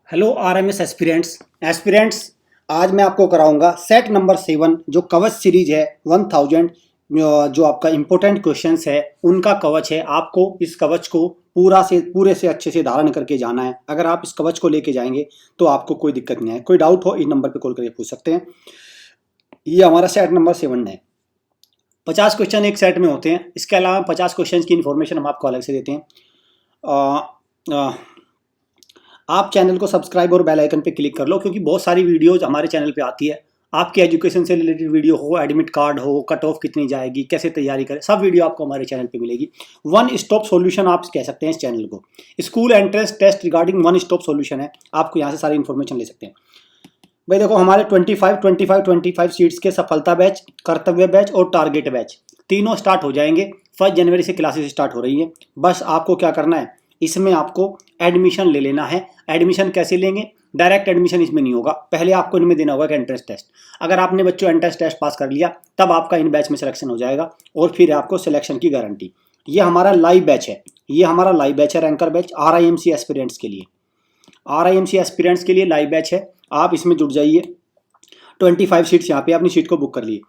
Hello RMS aspirants aspirants आज मैं आपको कराऊंगा सेट नंबर 7 जो कवच सीरीज है 1000 जो आपका इम्पोर्टेंट क्वेश्चंस है उनका कवच है। आपको इस कवच को पूरे से अच्छे से धारण करके जाना है। अगर आप इस कवच को लेके जाएंगे तो आपको कोई दिक्कत नहीं है। कोई डाउट हो इस नंबर पे कॉल करके पूछ सकते हैं। ये हमारा सेट नंबर 7 है। 50 क्वेश्चन एक सेट में होते हैं। इसके अलावा 50 क्वेश्चन की इन्फॉर्मेशन हम आपको अलग से देते हैं। आप चैनल को सब्सक्राइब और बेल आइकन पे क्लिक कर लो, क्योंकि बहुत सारी वीडियोज हमारे चैनल पे आती है। आपके एजुकेशन से रिलेटेड वीडियो हो, एडमिट कार्ड हो, कट ऑफ कितनी जाएगी, कैसे तैयारी करें, सब वीडियो आपको हमारे चैनल पे मिलेगी। वन स्टॉप सॉल्यूशन आप कह सकते हैं इस चैनल को। School entrance test regarding one stop solution है। आपको यहाँ से सारी इन्फॉर्मेशन ले सकते हैं। भाई देखो, हमारे 25 सीट्स के सफलता बैच, कर्तव्य बैच और टारगेट बैच तीनों स्टार्ट हो जाएंगे। 1 जनवरी से क्लासेस स्टार्ट हो रही है। बस आपको क्या करना है, इसमें आपको एडमिशन ले लेना है। एडमिशन कैसे लेंगे? डायरेक्ट एडमिशन इसमें नहीं होगा। पहले आपको इनमें देना होगा एंट्रेंस टेस्ट। अगर आपने बच्चों एंट्रेंस टेस्ट पास कर लिया तब आपका इन बैच में सिलेक्शन हो जाएगा और फिर आपको सिलेक्शन की गारंटी। ये हमारा लाइव बैच है। ये हमारा लाइव बैच है, रैंकर बैच RIMC एस्पिरेंट्स के लिए। RIMC एस्पिरेंट्स के लिए लाइव बैच है। आप इसमें जुड़ जाइए। 25 सीट्स यहाँ पे अपनी सीट को बुक कर लिए।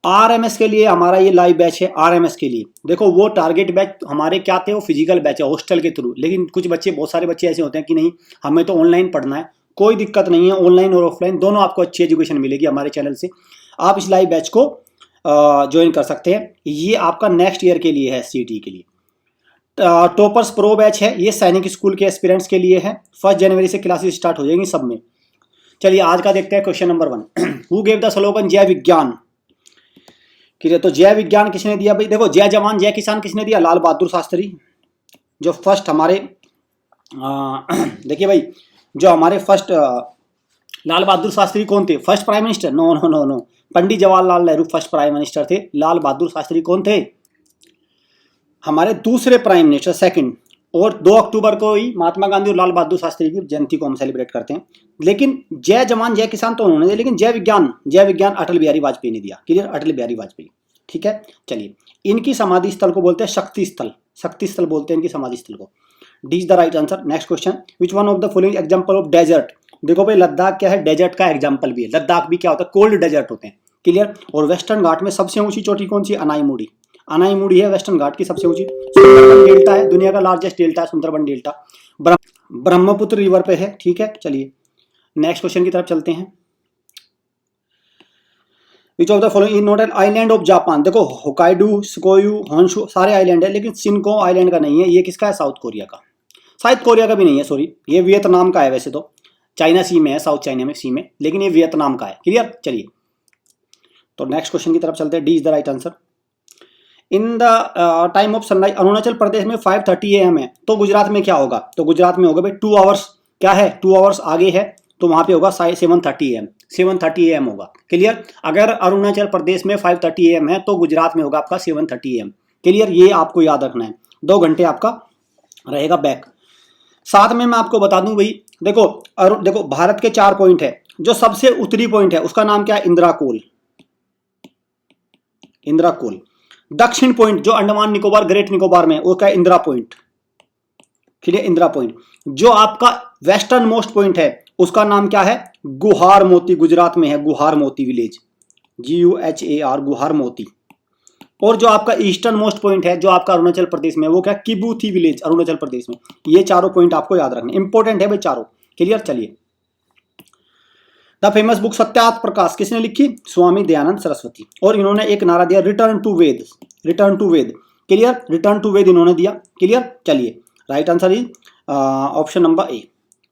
RMS के लिए हमारा ये लाइव बैच है। RMS के लिए देखो, वो टारगेट बैच हमारे क्या थे, वो फिजिकल बैच है हॉस्टल के थ्रू। लेकिन कुछ बच्चे, बहुत सारे बच्चे ऐसे होते हैं कि नहीं, हमें तो ऑनलाइन पढ़ना है। कोई दिक्कत नहीं है, ऑनलाइन और ऑफलाइन दोनों आपको अच्छी एजुकेशन मिलेगी हमारे चैनल से। आप इस लाइव बैच को ज्वाइन कर सकते हैं। ये आपका नेक्स्ट ईयर के लिए है, CT के लिए। टॉपर्स प्रो बैच है, ये सैनिक स्कूल के एस्पिरेंट्स के लिए है। 1 जनवरी से क्लासेस स्टार्ट हो जाएंगी सब में। चलिए आज का देखते हैं question number 1। Who gave the slogan जय विज्ञान? तो जय विज्ञान किसने दिया? भाई देखो, जय जवान जय किसान किसने दिया? लाल बहादुर शास्त्री। जो फर्स्ट हमारे देखिए भाई, जो हमारे फर्स्ट लाल बहादुर शास्त्री कौन थे? First prime minister? No no no no, Pandit Jawaharlal Nehru first prime minister थे। लाल बहादुर शास्त्री कौन थे? हमारे दूसरे प्राइम मिनिस्टर, सेकंड। और 2 अक्टूबर को ही महात्मा गांधी और लाल बहादुर शास्त्री की जयंती को हम सेलिब्रेट करते हैं। लेकिन जय जवान जय किसान तो उन्होंने दिया, लेकिन जय विज्ञान अटल बिहारी वाजपेयी ने दिया। क्लियर? अटल बिहारी वाजपेयी। ठीक है, चलिए। इनकी समाधि स्थल को बोलते हैं शक्ति स्थल। शक्ति स्थल बोलते हैं इनकी समाधि स्थल को। D is the right answer. Next question, which one of the following example of desert? देखो भाई, लद्दाख क्या है? डेजर्ट का एग्जांपल भी है। लद्दाख भी क्या होता है? कोल्ड डेजर्ट होते हैं। क्लियर? और वेस्टर्न घाट में सबसे ऊंची चोटी कौन सी? अनाईमुड़ी। अनाईमुड़ी है वेस्टर्न घाट की सबसे ऊंची। सुंदरबन डेल्टा है, दुनिया का लार्जेस्ट डेल्टा है सुंदरबन डेल्टा। ब्रह्मपुत्र रिवर पे है। ठीक है, चलिए नेक्स्ट क्वेश्चन की तरफ चलते हैं। विच of the following is not an island of Japan? देखो, होकाइडो, शिकोयू, होन्शु सारे आइलैंड है, लेकिन शिनको आइलैंड का नहीं है। ये किसका है? साउथ कोरिया का। साउथ कोरिया का भी नहीं है, सॉरी, ये वियतनाम का है। वैसे तो चाइना सी में है, साउथ चाइना में सी में, लेकिन ये वियतनाम का है। क्लियर? चलिए तो नेक्स्ट क्वेश्चन की तरफ चलते हैं। D is the right answer. In the time of sunrise, Arunachal Pradesh में 5:30 AM है, तो गुजरात में क्या होगा? तो गुजरात में होगा भाई 2 आवर्स, क्या है, 2 आवर्स आगे है, तो वहां पे होगा 7:30 AM। 7:30 AM होगा। क्लियर? अगर अरुणाचल प्रदेश में 5:30 AM है तो गुजरात में होगा आपका 7:30 AM। क्लियर? ये आपको याद रखना है। 2 घंटे आपका रहेगा बैक। साथ में मैं आपको बता दूं भाई, देखो भारत के 4 पॉइंट है। जो सबसे उत्तरी पॉइंट है उसका नाम क्या है? इंदिराकोल। इंदिराकोल। दक्षिण पॉइंट जो अंडमान निकोबार, ग्रेट निकोबार में, वो क्या है? Indira point. Clear? Indira point. जो आपका वेस्टर्न मोस्ट पॉइंट है उसका नाम क्या है? गुहार मोती। गुजरात में है गुहार मोती विलेज, GUHAR, गुहार मोती। और जो आपका ईस्टर्न मोस्ट पॉइंट है जो आपका अरुणाचल प्रदेश में, वो क्या? किबूथी विलेज, अरुणाचल प्रदेश में। ये चारों पॉइंट आपको याद रखने, इंपॉर्टेंट है भाई चारों। क्लियर? चलिए, the famous book Satyarth Prakash किसने लिखी? स्वामी दयानंद सरस्वती। और इन्होंने एक नारा दिया, return to Veda. Return to Veda. Clear? Return to Veda इन्होंने दिया। क्लियर? चलिए, right answer is option number A.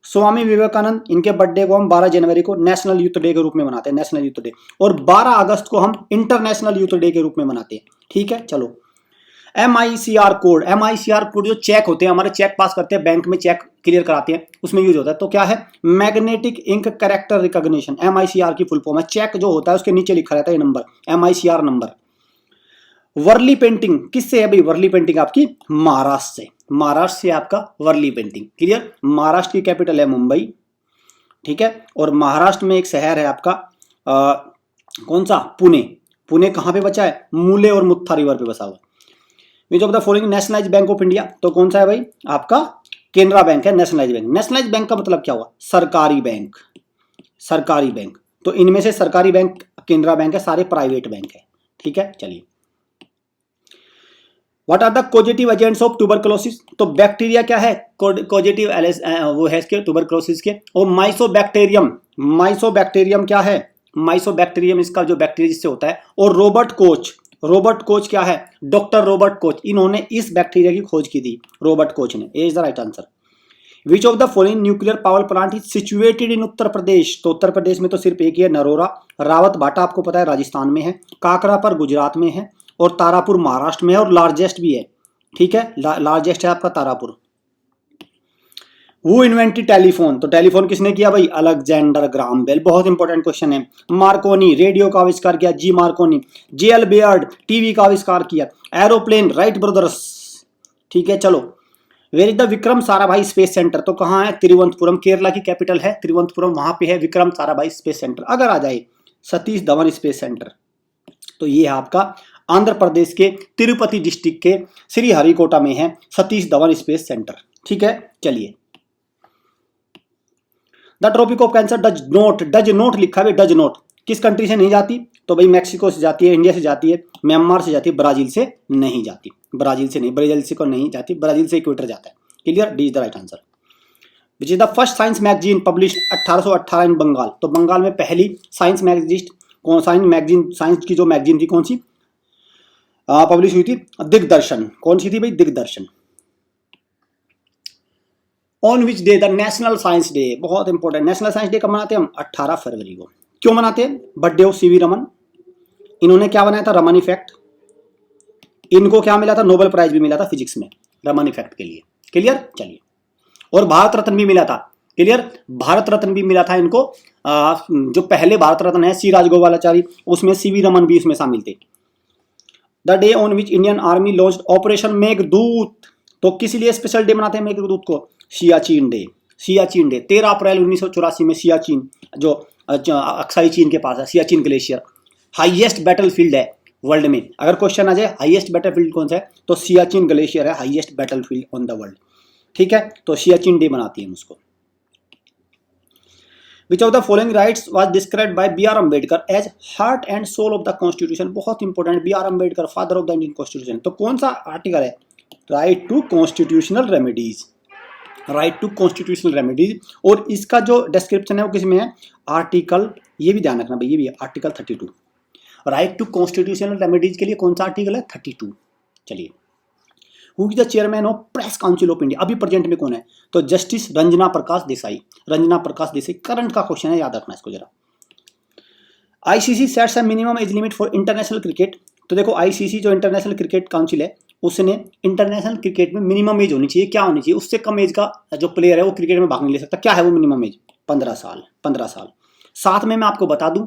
Swami Vivekananda, इनके बर्थडे को हम 12 जनवरी को नेशनल यूथ डे के रूप में मनाते हैं, नेशनल यूथ डे। और 12 अगस्त को हम इंटरनेशनल यूथ डे के रूप में मनाते हैं। ठीक है, चलो। MICR कोड, MICR कोड जो चेक होते हैं हमारे, चेक पास करते हैं बैंक में, चेक क्लियर कराते हैं, उसमें यूज होता है। तो क्या है? Magnetic ink character recognition. MICR की फुल फॉर्म है। चेक जो होता है उसके नीचे लिखा रहता है ये number, MICR number. Warli painting किससे है भाई? वर्ली पेंटिंग आपकी महाराष्ट्र से। महाराष्ट्र से आपका वर्ली पेंटिंग। क्लियर? महाराष्ट्र की कैपिटल है मुंबई। ठीक है, और महाराष्ट्र में एक शहर है आपका कौन सा? पुणे। पुणे कहां पे बचा है? मूले और मुत्था रिवर पे बसा हुआ। विच of the following nationalised bank of India? तो कौन सा है भाई? आपका केनरा बैंक है, नेशनलाइज बैंक। नेशनलाइज बैंक का मतलब क्या हुआ? सरकारी बैंक, सरकारी बैंक। तो इनमें से सरकारी बैंक केनरा बैंक है, सारे प्राइवेट बैंक है। ठीक है, चलिए। What are the causative agents of tuberculosis? तो बैक्टीरिया क्या है? कॉजेटिव वो है इसके ट्यूबरकुलोसिस के। और माइसोबैक्टीरियम, माइसोबैक्टीरियम क्या है? माइसोबैक्टीरियम इसका जो बैक्टीरिया जिससे होता है। और रॉबर्ट कोच, रॉबर्ट कोच क्या है? डॉक्टर रॉबर्ट कोच, इन्होंने इस बैक्टीरिया की खोज की थी, रॉबर्ट कोच ने। A is the right answer. Which of the following nuclear power plant is situated in Uttar Pradesh? तो उत्तर प्रदेश में तो सिर्फ एक ही है, नरोरा। रावत भाटा आपको पता है राजस्थान में है, काकरापर गुजरात में है, और तारापुर महाराष्ट्र में है, और लार्जेस्ट भी है। ठीक है, लार्जेस्ट है आपका तारापुर। वो इन्वेंटेड टेलीफोन? तो टेलीफोन किसने किया भाई? Alexander Graham Bell. बहुत इंपॉर्टेंट क्वेश्चन है। मार्कोनी, रेडियो का आविष्कार किया जी मार्कोनी। जेएल बेयर्ड, टीवी का आविष्कार किया। Aeroplane, Wright brothers. ठीक है, चलो। Where is the Vikram Sarabhai space centre? तो कहाँ है? तिरुवनंतपुरम, केरला की कैपिटल है तिरुवनंतपुरम, वहां पे है विक्रम साराभाई स्पेस सेंटर। अगर आ जाए सतीश धवन स्पेस सेंटर, तो ये है आपका आंध्र प्रदेश के तिरुपति डिस्ट्रिक्ट के श्रीहरिकोटा में है सतीश धवन स्पेस सेंटर। ठीक है, चलिए। The tropic of cancer does not, does not लिखा है, डज नॉट किस कंट्री से नहीं जाती? तो भाई मैक्सिको से जाती है, इंडिया से जाती है, म्यांमार से जाती है, ब्राजील से नहीं जाती। ब्राजील से नहीं, ब्राजील से को नहीं जाती, ब्राजील से इक्वेटर जाता है। Clear, D is the right answer. Which is the first science magazine publish 1818 इन बंगाल? तो बंगाल में पहली साइंस मैगजीन कौन, साइंस की जो मैगजीन थी कौन सी पब्लिश हुई थी? दिग्दर्शन। कौन सी थी भाई? दिग्दर्शन। On which day the national science day? बहुत इंपॉर्टेंट। नेशनल साइंस डे कब मनाते हैं हम? 18 फरवरी को। क्यों मनाते हैं? Birthday of CV Raman. इन्होंने क्या बनाया था? रमन इफेक्ट। इनको क्या मिला था? नोबेल प्राइज भी मिला था फिजिक्स में रमन इफेक्ट के लिए। क्लियर, चलिए। और भारत रत्न भी मिला था। क्लियर, भारत रत्न भी मिला था इनको। जो पहले भारत रत्न है सी राजगोपालाचारी, उसमें सीवी रमन भी उसमें शामिल थे। The day on which Indian army launched operation Meghdoot? तो किस लिए स्पेशल डे मनाते हैं मेघदूत को? सियाचिन डे। सियाचिन डे 13 अप्रैल 1984 में सियाचिन, जो अक्साई चीन के पास है, सियाचिन ग्लेशियर हाईएस्ट बैटलफील्ड है वर्ल्ड में। अगर क्वेश्चन आ जाए हाईएस्ट बैटलफील्ड कौन सा है, तो सियाचिन ग्लेशियर है highest battlefield on the world. ठीक है, तो सियाचिन डे मनाती है उसको। Which of the following rights was described by B.R. Ambedkar as heart and soul of the Constitution? बहुत important, B.R. Ambedkar father of the Indian constitution. तो कौन सा आर्टिकल है? Right to constitutional remedies, right to constitutional remedies. और इसका जो description है वो किसमें है? आर्टिकल, ये भी ध्यान रखना भाई, ये भी है article 32। Right to constitutional remedies के लिए कौन सा आर्टिकल है? 32। चलिए। Who is the chairman of press council of India? अभी प्रेजेंट में कौन है? तो जस्टिस रंजना प्रकाश देसाई। रंजना प्रकाश देसाई करंट का क्वेश्चन है, याद रखना इसको जरा। ICC sets a minimum age limit for international cricket? तो देखो आईसीसी जो इंटरनेशनल क्रिकेट काउंसिल है, उसने इंटरनेशनल क्रिकेट में मिनिमम एज होनी चाहिए, क्या होनी चाहिए? उससे कम एज का जो प्लेयर है वो क्रिकेट में भाग नहीं ले सकता। क्या है वो मिनिमम एज? 15 साल। 15 साल। साथ में मैं आपको बता दूं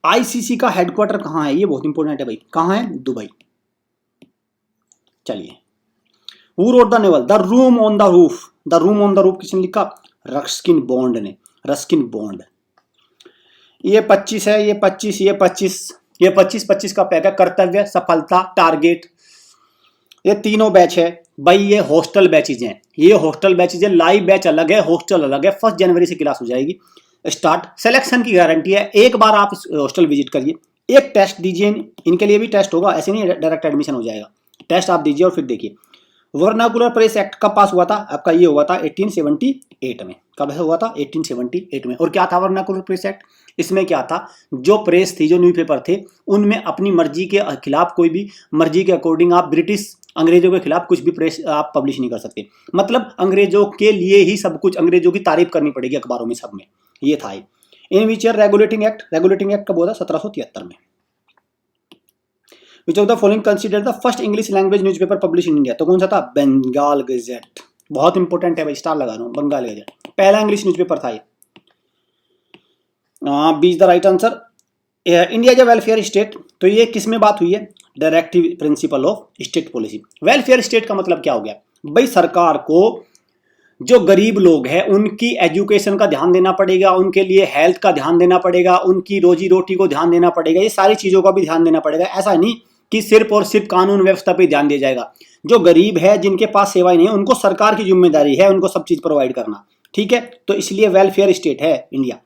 आईसीसी का हेडक्वार्टर कहाँ है, ये बहुत इंपॉर्टेंट है भाई। कहाँ है? दुबई। चलिए। Who wrote the novel? The Room on the Roof? The Room on the Roof किसने लिखा? रस्किन बॉन्ड ने। Ruskin bond. ये 25 है, ये 25, ये 25, ये 25 का पैक है। कर्तव्य, सफलता, टारगेट, ये तीनों बैच है भाई। ये हॉस्टल बैचेज हैं, ये हॉस्टल बैचेज है। लाइव बैच अलग है, हॉस्टल अलग है। 1 जनवरी से क्लास हो जाएगी स्टार्ट। सिलेक्शन की गारंटी है। एक बार आप हॉस्टल विजिट करिए, एक टेस्ट दीजिए, इनके लिए भी टेस्ट होगा, ऐसे नहीं डायरेक्ट एडमिशन हो जाएगा। टेस्ट आप दीजिए और फिर देखिए। वर्नाकुलर प्रेस एक्ट कब पास हुआ था? आपका ये हुआ था 1878 में। कब हुआ था? 1878 में। और क्या था वर्नाकुलर प्रेस एक्ट? इसमें क्या था? जो प्रेस थी, जो न्यूज़पेपर थे, उनमें अपनी मर्जी के खिलाफ, कोई भी मर्जी के अकॉर्डिंग आप ब्रिटिश अंग्रेजों के खिलाफ कुछ भी प्रेस आप पब्लिश नहीं कर सकते। मतलब अंग्रेजों के लिए ही सब कुछ, अंग्रेजों की तारीफ करनी पड़ेगी अखबारों में, सब में। ये था। In which year regulating act? Regulating act कब हुआ था? 1773 में। Which of the following considered the first English language newspaper published in India? तो कौन सा था? बंगाल गजेट। बहुत इंपॉर्टेंट है भाई, स्टार लगा रहा हूं। बंगाल गजेट पहला इंग्लिश न्यूज़पेपर था ये। B is the right answer. India is a welfare state? तो ये किस में बात हुई है? Directive principle of state policy. Welfare state का मतलब क्या हो गया भाई? सरकार को जो गरीब लोग हैं उनकी एजुकेशन का ध्यान देना पड़ेगा, उनके लिए हेल्थ का ध्यान देना पड़ेगा, उनकी रोजी रोटी को ध्यान देना पड़ेगा, ये सारी चीज़ों का भी ध्यान देना पड़ेगा। ऐसा नहीं कि सिर्फ और सिर्फ कानून व्यवस्था पे ध्यान दिया जाएगा। जो गरीब है, जिनके पास सेवाएं नहीं है, उनको सरकार की जिम्मेदारी है उनको सब चीज प्रोवाइड करना, ठीक है। तो इसलिए वेलफेयर स्टेट है India.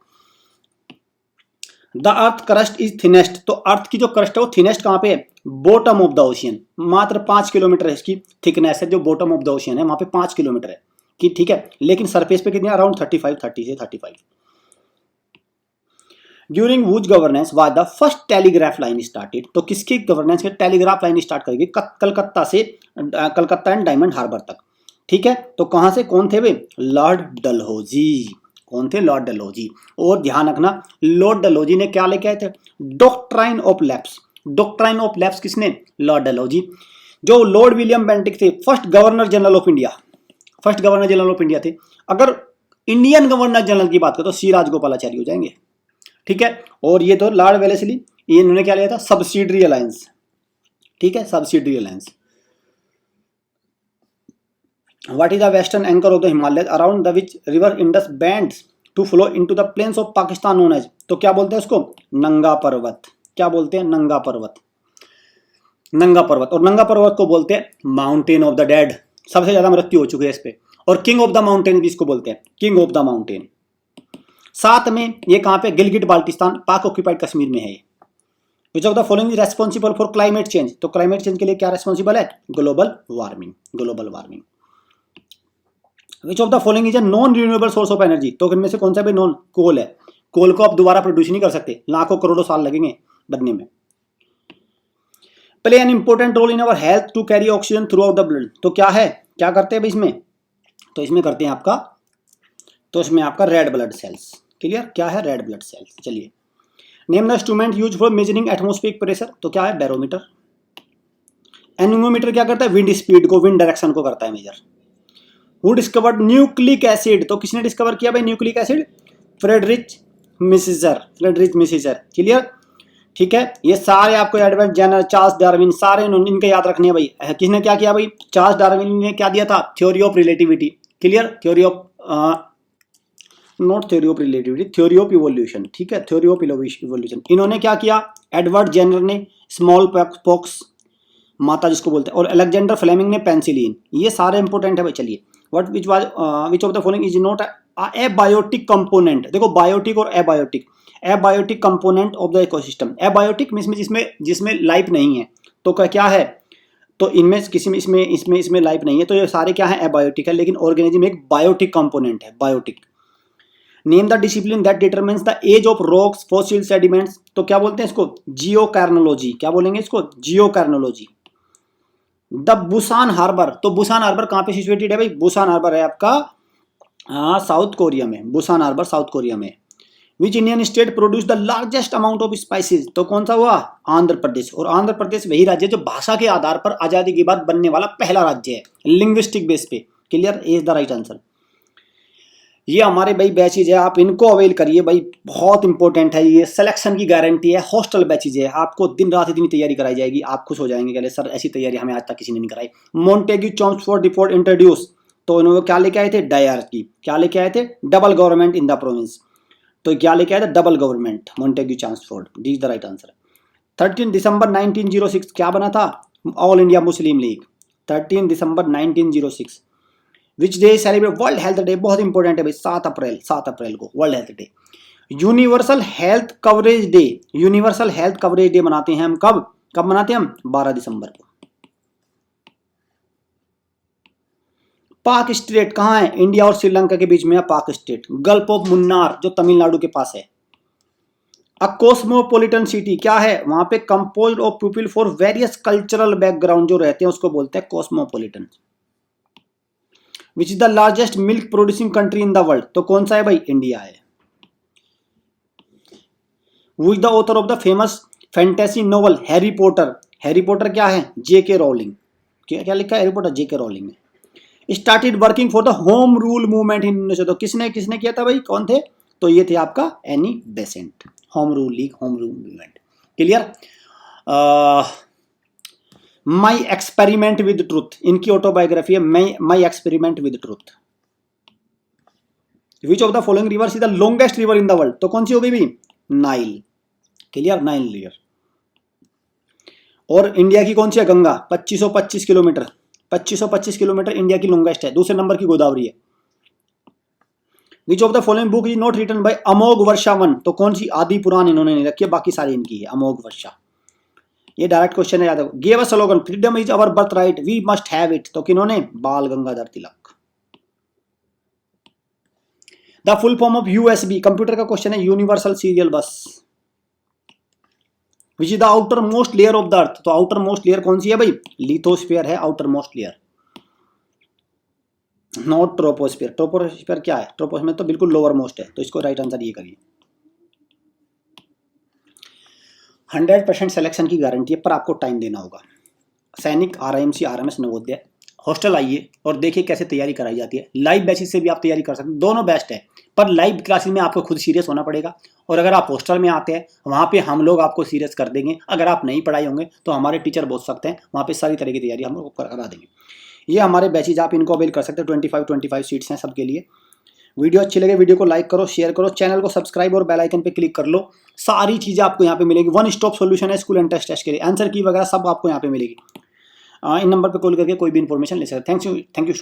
The earth crust is thinnest, तो अर्थ की जो क्रस्ट है वो थिनेस्ट कहां पे है? Bottom of the ocean. मात्र 5 किलोमीटर है इसकी थिकनेस है, जो बॉटम ऑफ द ओशियन है वहां पे 5 किलोमीटर है कि ठीक है। लेकिन सरफेस पे कितनी? अराउंड 30 से 35। During वुच governance was the first telegraph line started, तो किसकी गवर्नेंस में टेलीग्राफ लाइन स्टार्ट करेगी? कलकत्ता से, कलकत्ता एंड डायमंड हार्बर तक, ठीक है। तो कहां से? कौन थे वे? लॉर्ड डलहौजी। कौन थे? लॉर्ड डलहौजी। और ध्यान रखना, लॉर्ड डलहौजी ने क्या लेके आए थे? Doctrine of lapse. Doctrine of lapse किसने? लॉर्ड डलहौजी। जो लॉर्ड विलियम बेंटिक थे, first governor general of India, first governor general of India थे। अगर इंडियन गवर्नर जनरल की बात करें तो सी राजगोपालाचारी हो जाएंगे, ठीक है। और ये तो लॉर्ड वेलेस्ली, ये इन्होंने क्या लिया था? सब्सिडरी अलायंस, ठीक है, subsidiary alliance. What is the western anchor of the Himalaya around the which river Indus bends to flow into the plains of Pakistan known as, तो क्या बोलते हैं उसको? नंगा पर्वत। क्या बोलते हैं? नंगा पर्वत। नंगा पर्वत। और नंगा पर्वत को बोलते हैं माउंटेन ऑफ द डेड। सबसे ज्यादा मृत्यु हो चुकी है इस पे। और किंग ऑफ द माउंटेन भी इसको बोलते हैं, किंग ऑफ द माउंटेन। साथ में ये कहां पे? गिलगिट बाल्टिस्तान, पाक ऑक्यूपाइड कश्मीर में है ये। विच of the following is responsible for climate change, तो क्लाइमेट चेंज के लिए क्या रेस्पॉन्सिबल है? Global warming, global warming. Which of the following is a non renewable source of energy, तो इनमें से कौन सा भी नॉन? कोल है। कोल को आप दोबारा प्रोड्यूस नहीं कर सकते, लाखों करोड़ों साल लगेंगे बनने में। Play an important role in our health to carry oxygen throughout the blood, तो क्या है? क्या करते हैं इसमें? तो इसमें करते हैं आपका, तो इसमें आपका रेड ब्लड सेल्स। क्लियर? क्या है? Red blood cells. चलिए, name the instrument use for measuring atmospheric pressure, तो क्या है? बैरोमीटर। एनीमोमीटर क्या करता है? विंड स्पीड को, विंड डायरेक्शन को करता है measure. Who discovered nucleic acid, तो किसने डिस्कवर किया भाई nucleic acid? Friedrich Miescher, Friedrich Miescher. Clear? ठीक है। ये सारे आपको एडवर्ड जेनर, चार्ल्स डार्विन, सारे इनके याद रखने हैं भाई। किसने क्या किया भाई? चार्ल्स डार्विन ने क्या दिया था? Theory of relativity. Clear? Theory of, not theory of relativity, theory of evolution, ठीक है, थ्योरी ऑफ इवोल्यूशन। इन्होंने क्या किया? एडवर्ड जेनर ने स्मॉल पॉक्स, माता जिसको बोलते हैं, और अलेक्जेंडर फ्लेमिंग ने पेंसिलिन। ये सारे इंपॉर्टेंट है भाई। चलिए, विच of the following is not abiotic component, देखो बायोटिक और abiotic, abiotic component of the ecosystem. Abiotic means जिसमें लाइफ नहीं है, तो क्या है? तो इनमें किसी में इसमें लाइफ नहीं है, तो ये सारे क्या है? एबायोटिक है। लेकिन ऑर्गेनिज्म एक बायोटिक कंपोनेंट है, biotic. Name the discipline that determines the age of rocks, fossil, sediments, तो क्या बोलते हैं इसको? जियोकार्नोलॉजी। क्या बोलेंगे इसको? जियोकार्नोलॉजी। द बुसान हार्बर, तो बुसान हार्बर कहां पे सिचुएटेड है भाई? बुसान हार्बर है आपका साउथ कोरिया में। बुसान हार्बर साउथ कोरिया में। Which Indian state produce the largest amount of spices, तो कौन सा हुआ? आंध्र प्रदेश। और आंध्र प्रदेश वही राज्य जो भाषा के आधार पर आजादी के बाद बनने वाला पहला राज्य है, लिंग्विस्टिक बेस पे। Clear? Is the right answer. ये हमारे भाई बैचेज है, आप इनको अवेल करिए भाई, बहुत इंपॉर्टेंट है। ये सिलेक्शन की गारंटी है, हॉस्टल बैचेज है, आपको दिन रात इतनी तैयारी कराई जाएगी, आप खुश हो जाएंगे। कहले सर ऐसी तैयारी हमें आज तक किसी ने नहीं कराई। मॉन्टेग्यू चॉम्स्फोर्ड रिपोर्ट इंट्रोड्यूस, तो इन्होंने क्या लेके आए थे? डायरकी। क्या लेके आए थे? Double government in the province. तो क्या लेके आए थे? Double government, Montagu Chelmsford. This is the right answer. 13 दिसंबर 1906 क्या बना था? All India Muslim League. 13 दिसंबर 1906। Which day celebrate? World health day, बहुत इंपॉर्टेंट है भाई। 7 अप्रैल, 7 अप्रैल को world health day. Universal health coverage day, universal health coverage day मनाते हैं हम कब? कब मनाते हैं हम? 12 दिसंबर को। पाक स्टेट कहां है? इंडिया और श्रीलंका के बीच में है पाक स्टेट। गल्फ ऑफ मुन्नार जो तमिलनाडु के पास है। अ कॉस्मोपोलिटन सिटी क्या है? वहां पे composed of people for various cultural background जो रहते हैं उसको बोलते हैं cosmopolitan. Which is the largest milk producing country in the world, तो कौन सा है भाई? इंडिया है। Who is the author of the famous fantasy novel Harry Potter? Harry Potter क्या है? जेके रोलिंग। क्या लिखा है? हैरी पॉटर, जेके रोलिंग ने। Started working for the home rule movement in 1900, तो किसने किया था भाई? कौन थे? तो ये थे आपका Annie Besant. Home rule league, home rule movement. Clear? My experiment with truth, इनकी ऑटोबायोग्राफी है my experiment with truth. Which of the following rivers is the longest river in the world, तो कौन सी हो गई भाई? नाइल। क्लियर? Nile river. और India की कौन सी है? गंगा, 2525 किलोमीटर, 2525 किलोमीटर इंडिया की लॉन्गेस्ट है। दूसरे नंबर की गोदावरी है। विच of the following book is not written by Amogh Varsha one, तो कौन सी? आदि पुराण इन्होंने नहीं रखी है, बाकी सारी इनकी है। अमोघ वर्षा, ये डायरेक्ट क्वेश्चन है, याद रखो। Give a slogan, freedom is our birthright, we must have it, तो किन्होंने? Bal Gangadhar Tilak. The full form of USB, computer का क्वेश्चन है, universal serial bus. Which is the outermost layer of the earth, तो outermost layer कौन सी है भाई? Lithosphere है outer most layer, not troposphere. Troposphere क्या है? ट्रोपोस्फीयर तो बिल्कुल लोअर मोस्ट है, तो इसको राइट आंसर ये करिए। 100% सिलेक्शन की गारंटी है, पर आपको टाइम देना होगा। सैनिक, आरआईएमसी, आरएमएस, नवोदय, हॉस्टल आइए और देखिए कैसे तैयारी कराई जाती है। लाइव बेसिस से भी आप तैयारी कर सकते हैं, दोनों बेस्ट है, पर लाइव क्लासेस में आपको खुद सीरियस होना पड़ेगा। और अगर आप हॉस्टल में आते हैं, वहाँ पे हम लोग आपको सीरियस कर देंगे। अगर आप नहीं पढ़ाई होंगे तो हमारे टीचर बोल सकते हैं, वहाँ पे सारी तरह की तैयारी हम लोग करा देंगे। ये हमारे बैचेज, आप इनको अवेल कर सकते हैं। 25 सीट्स हैं सबके लिए। वीडियो अच्छी लगे, वीडियो को लाइक करो, शेयर करो, चैनल को सब्सक्राइब और बेल आइकन पे क्लिक कर लो। सारी चीज़ें आपको यहाँ पे मिलेगी। वन स्टॉप सॉल्यूशन है स्कूल एंड टेस्ट के लिए, आंसर की वगैरह सब आपको यहाँ पे मिलेगी। इन नंबर पे कॉल करके कोई भी इन्फॉर्मेशन ले सकते हैं। Thank you.